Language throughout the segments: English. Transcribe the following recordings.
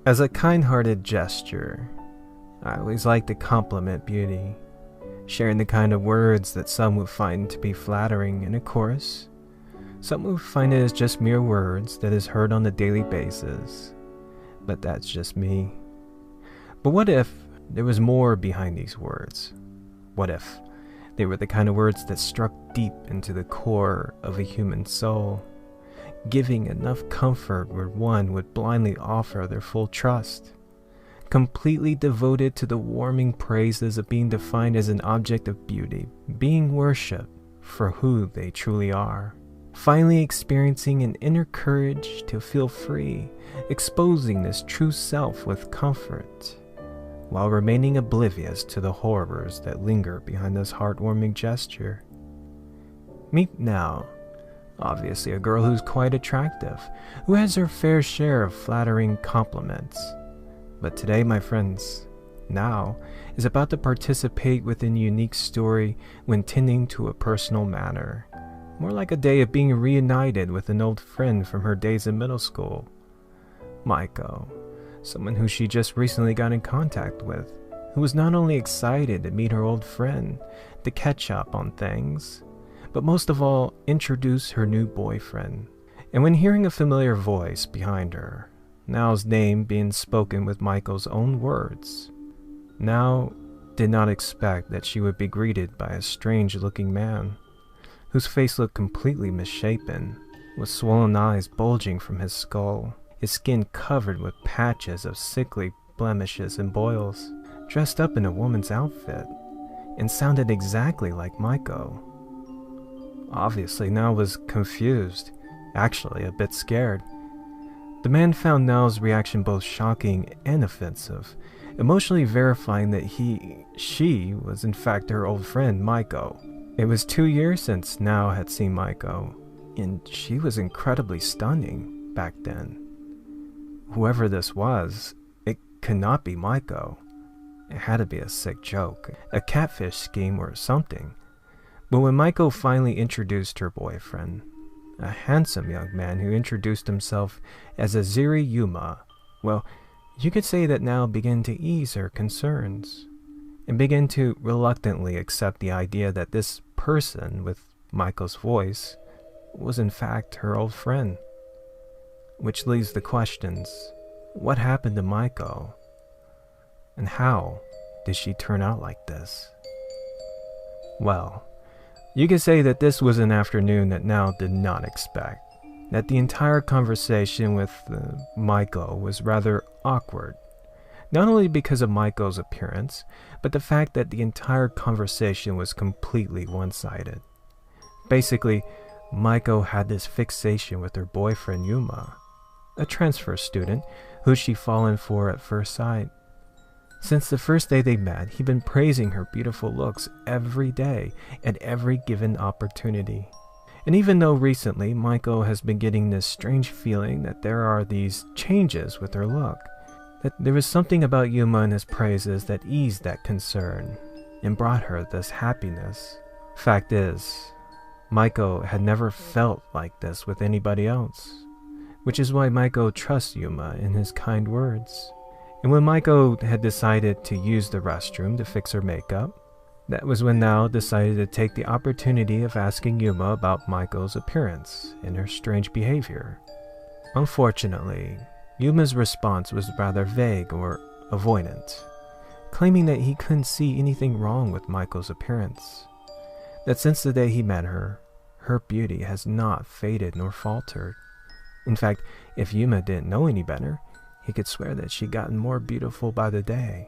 As a kind-hearted gesture, I always like to compliment beauty, sharing the kind of words that some would find to be flattering in a chorus. Some would find it as just mere words that is heard on a daily basis, but that's just me. But what if there was more behind these words? What if they were the kind of words that struck deep into the core of a human soul, giving enough comfort where one would blindly offer their full trust, completely devoted to the warming praises of being defined as an object of beauty, being worshipped for who they truly are, finally experiencing an inner courage to feel free, exposing this true self with comfort, while remaining oblivious to the horrors that linger behind this heartwarming gesture. Meet now, obviously a girl who's quite attractive, who has her fair share of flattering compliments. But today, my friends, now is about to participate within a unique story when tending to a personal matter, more like a day of being reunited with an old friend from her days in middle school. Maiko, someone who she just recently got in contact with, who was not only excited to meet her old friend, to catch up on things, but most of all, introduce her new boyfriend. And when hearing a familiar voice behind her, Nao's name being spoken with Maiko's own words, Nao did not expect that she would be greeted by a strange-looking man, whose face looked completely misshapen, with swollen eyes bulging from his skull, his skin covered with patches of sickly blemishes and boils, dressed up in a woman's outfit, and sounded exactly like Maiko. Obviously, Nao was confused, actually a bit scared. The man found Nao's reaction both shocking and offensive, emotionally verifying that she was in fact her old friend Maiko. It was 2 years since Nao had seen Maiko, and she was incredibly stunning back then. Whoever this was, it could not be Maiko. It had to be a sick joke, a catfish scheme or something. But when Maiko finally introduced her boyfriend, a handsome young man who introduced himself as Aziri Yuma, well, you could say that Nao began to ease her concerns, and began to reluctantly accept the idea that this person with Maiko's voice was in fact her old friend. Which leaves the questions, what happened to Maiko? And how did she turn out like this? Well, you could say that this was an afternoon that Nao did not expect, that the entire conversation with Maiko was rather awkward, not only because of Maiko's appearance, but the fact that the entire conversation was completely one-sided. Basically, Maiko had this fixation with her boyfriend Yuma, a transfer student who she'd fallen for at first sight. Since the first day they met, he'd been praising her beautiful looks every day at every given opportunity. And even though recently Maiko has been getting this strange feeling that there are these changes with her look, that there was something about Yuma and his praises that eased that concern and brought her this happiness. Fact is, Maiko had never felt like this with anybody else, which is why Maiko trusts Yuma in his kind words. And when Maiko had decided to use the restroom to fix her makeup, that was when Nao decided to take the opportunity of asking Yuma about Maiko's appearance and her strange behavior. Unfortunately, Yuma's response was rather vague or avoidant, claiming that he couldn't see anything wrong with Maiko's appearance, that since the day he met her, her beauty has not faded nor faltered. In fact, if Yuma didn't know any better, he could swear that she'd gotten more beautiful by the day.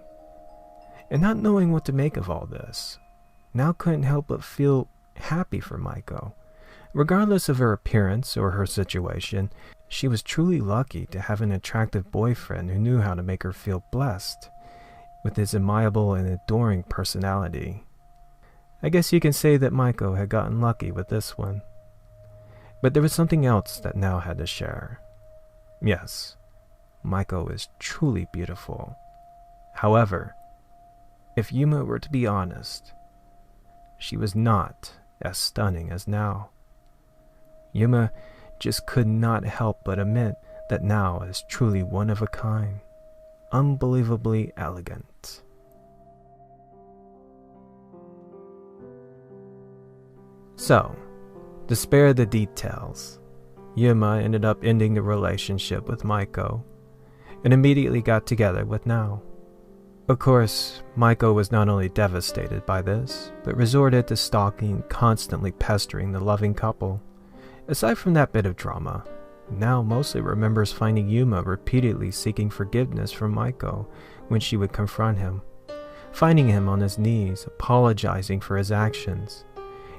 And not knowing what to make of all this, Nao couldn't help but feel happy for Maiko. Regardless of her appearance or her situation, she was truly lucky to have an attractive boyfriend who knew how to make her feel blessed with his amiable and adoring personality. I guess you can say that Maiko had gotten lucky with this one. But there was something else that Nao had to share. Yes, Maiko is truly beautiful. However, if Yuma were to be honest, she was not as stunning as Nao. Yuma just could not help but admit that Nao is truly one of a kind, unbelievably elegant. So, to spare the details, Yuma ended up ending the relationship with Maiko and immediately got together with Nao. Of course, Maiko was not only devastated by this, but resorted to stalking and constantly pestering the loving couple. Aside from that bit of drama, Nao mostly remembers finding Yuma repeatedly seeking forgiveness from Maiko when she would confront him, finding him on his knees, apologizing for his actions.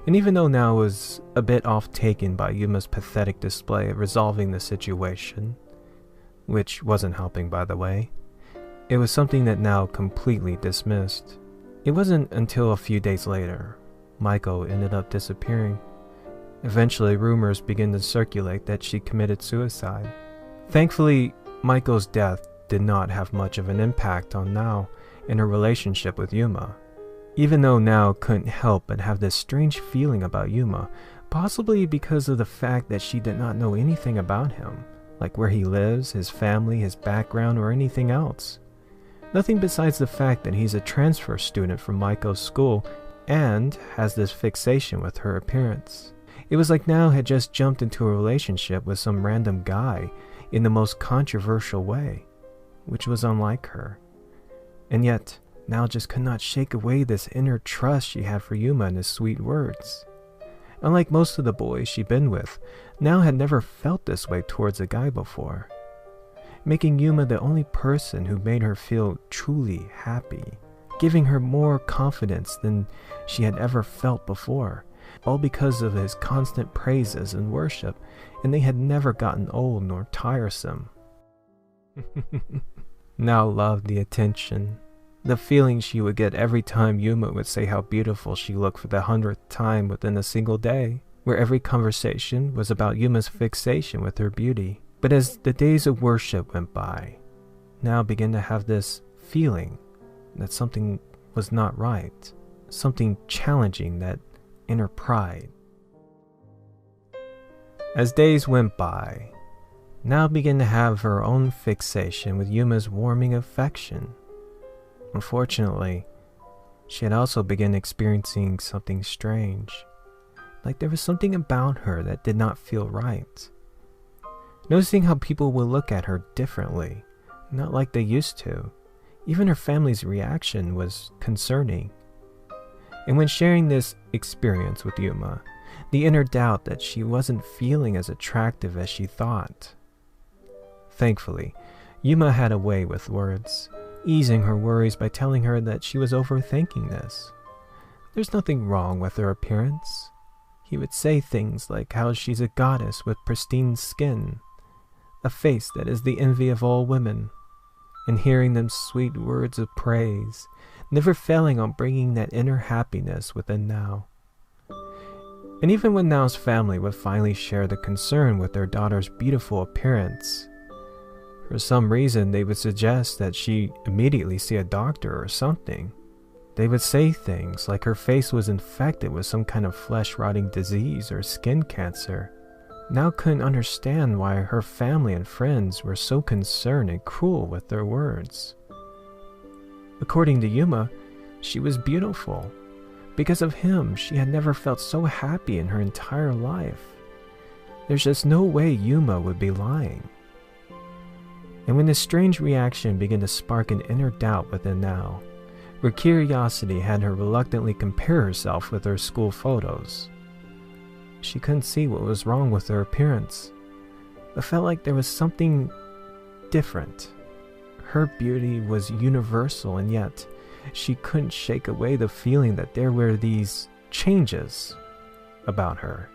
And even though Nao was a bit off-taken by Yuma's pathetic display of resolving the situation, which wasn't helping by the way, it was something that Nao completely dismissed. It wasn't until a few days later, Maiko ended up disappearing. Eventually, rumors began to circulate that she committed suicide. Thankfully, Maiko's death did not have much of an impact on Nao and her relationship with Yuma. Even though Nao couldn't help but have this strange feeling about Yuma, possibly because of the fact that she did not know anything about him, like where he lives, his family, his background, or anything else. Nothing besides the fact that he's a transfer student from Maiko's school and has this fixation with her appearance. It was like Nao had just jumped into a relationship with some random guy in the most controversial way, which was unlike her. And yet, Nao just could not shake away this inner trust she had for Yuma and his sweet words. Unlike most of the boys she'd been with, Nao had never felt this way towards a guy before, making Yuma the only person who made her feel truly happy, giving her more confidence than she had ever felt before, all because of his constant praises and worship, and they had never gotten old nor tiresome. Nao loved the attention, the feeling she would get every time Yuma would say how beautiful she looked for the 100th time within a single day, where every conversation was about Yuma's fixation with her beauty. But as the days of worship went by, Nao began to have this feeling that something was not right, something challenging that inner pride. As days went by, Nao began to have her own fixation with Yuma's warming affection. Unfortunately, she had also begun experiencing something strange, like there was something about her that did not feel right. Noticing how people would look at her differently, not like they used to. Even her family's reaction was concerning. And when sharing this experience with Yuma, the inner doubt that she wasn't feeling as attractive as she thought. Thankfully, Yuma had a way with words, easing her worries by telling her that she was overthinking this. There's nothing wrong with her appearance. He would say things like how she's a goddess with pristine skin, a face that is the envy of all women, and hearing them sweet words of praise, never failing on bringing that inner happiness within Nao. And even when Nao's family would finally share the concern with their daughter's beautiful appearance, for some reason they would suggest that she immediately see a doctor or something. They would say things like her face was infected with some kind of flesh-rotting disease or skin cancer. Nao couldn't understand why her family and friends were so concerned and cruel with their words. According to Yuma, she was beautiful. Because of him, she had never felt so happy in her entire life. There's just no way Yuma would be lying. And when this strange reaction began to spark an inner doubt within Nao, where curiosity had her reluctantly compare herself with her school photos, she couldn't see what was wrong with her appearance. It felt like there was something different. Her beauty was universal, and yet she couldn't shake away the feeling that there were these changes about her.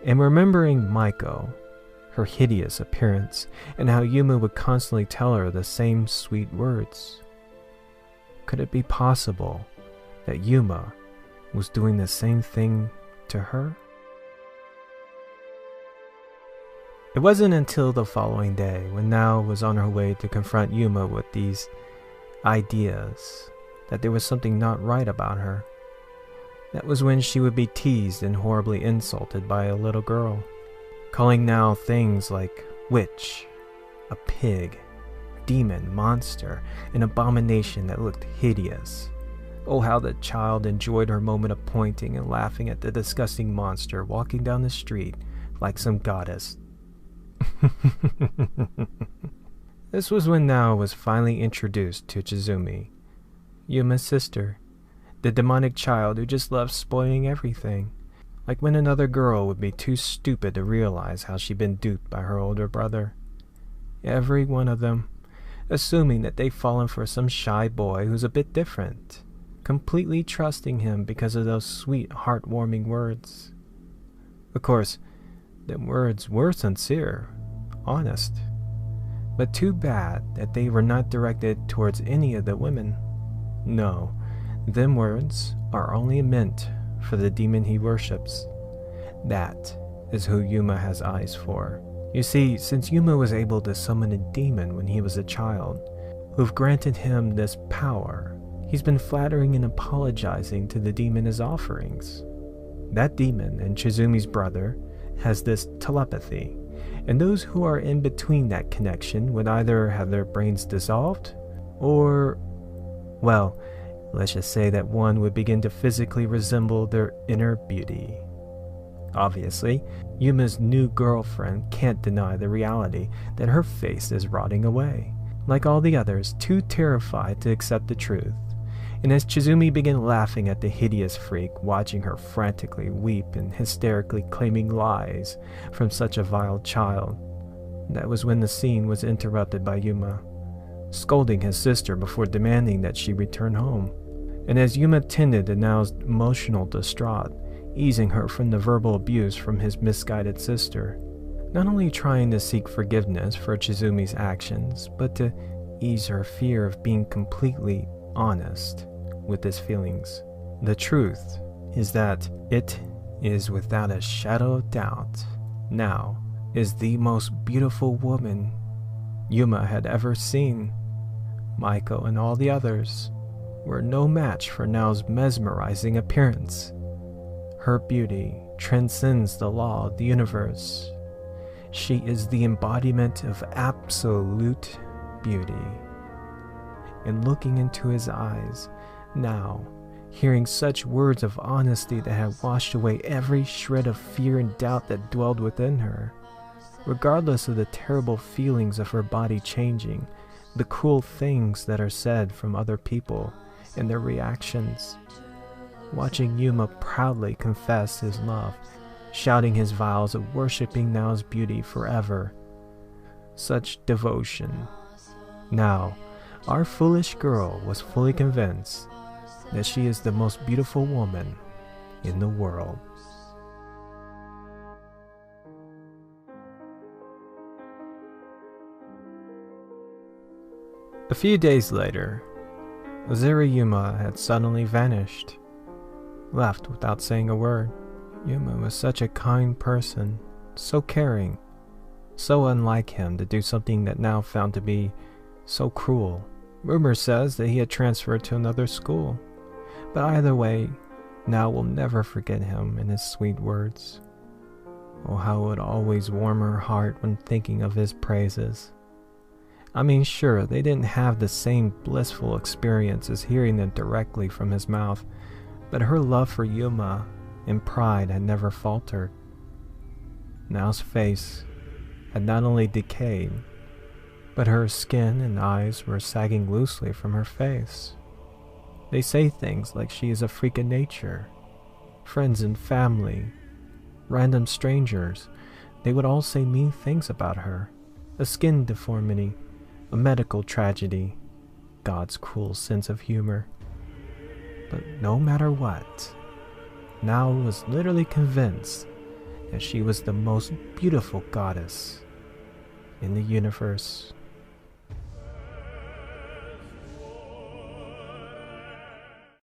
And remembering Maiko, her hideous appearance, and how Yuma would constantly tell her the same sweet words. Could it be possible that Yuma was doing the same thing to her? It wasn't until the following day, when Nao was on her way to confront Yuma with these ideas, that there was something not right about her. That was when she would be teased and horribly insulted by a little girl, calling Nao things like witch, a pig, demon, monster, an abomination that looked hideous. Oh, how the child enjoyed her moment of pointing and laughing at the disgusting monster walking down the street like some goddess. This was when Nao was finally introduced to Chizumi, Yuma's sister, the demonic child who just loved spoiling everything, like when another girl would be too stupid to realize how she'd been duped by her older brother. Every one of them, assuming that they've fallen for some shy boy who's a bit different, completely trusting him because of those sweet, heartwarming words. Of course, them words were sincere, honest, but too bad that they were not directed towards any of the women. No, them words are only meant for the demon he worships. That is who Yuma has eyes for. You see, since Yuma was able to summon a demon when he was a child, who've granted him this power, he's been flattering and apologizing to the demon as offerings. That demon and Chizumi's brother has this telepathy, and those who are in between that connection would either have their brains dissolved, or, well, let's just say that one would begin to physically resemble their inner beauty. Obviously, Yuma's new girlfriend can't deny the reality that her face is rotting away, like all the others, too terrified to accept the truth. And as Chizumi began laughing at the hideous freak, watching her frantically weep and hysterically claiming lies from such a vile child, that was when the scene was interrupted by Yuma, scolding his sister before demanding that she return home. And as Yuma tended to Nao's emotional distraught, easing her from the verbal abuse from his misguided sister, not only trying to seek forgiveness for Chizumi's actions, but to ease her fear of being completely honest with his feelings. The truth is that it is without a shadow of doubt, Nao is the most beautiful woman Yuma had ever seen. Maiko and all the others were no match for Nao's mesmerizing appearance. Her beauty transcends the law of the universe. She is the embodiment of absolute beauty. And looking into his eyes, now, hearing such words of honesty that had washed away every shred of fear and doubt that dwelled within her, regardless of the terrible feelings of her body changing, the cruel things that are said from other people, and their reactions. Watching Yuma proudly confess his love, shouting his vows of worshipping Nao's beauty forever. Such devotion. Now, our foolish girl was fully convinced that she is the most beautiful woman in the world. A few days later, Ozeri Yuma had suddenly vanished, left without saying a word. Yuma was such a kind person, so caring, so unlike him to do something that Nao found to be so cruel. Rumor says that he had transferred to another school, but either way, Nao will never forget him and his sweet words. Oh, how it would always warm her heart when thinking of his praises. I mean, sure, they didn't have the same blissful experience as hearing them directly from his mouth, but her love for Yuma and pride had never faltered. Nao's face had not only decayed, but her skin and eyes were sagging loosely from her face. They say things like she is a freak of nature. Friends and family, random strangers, they would all say mean things about her. A skin deformity, a medical tragedy, God's cruel sense of humor. But no matter what, Nao was literally convinced that she was the most beautiful goddess in the universe.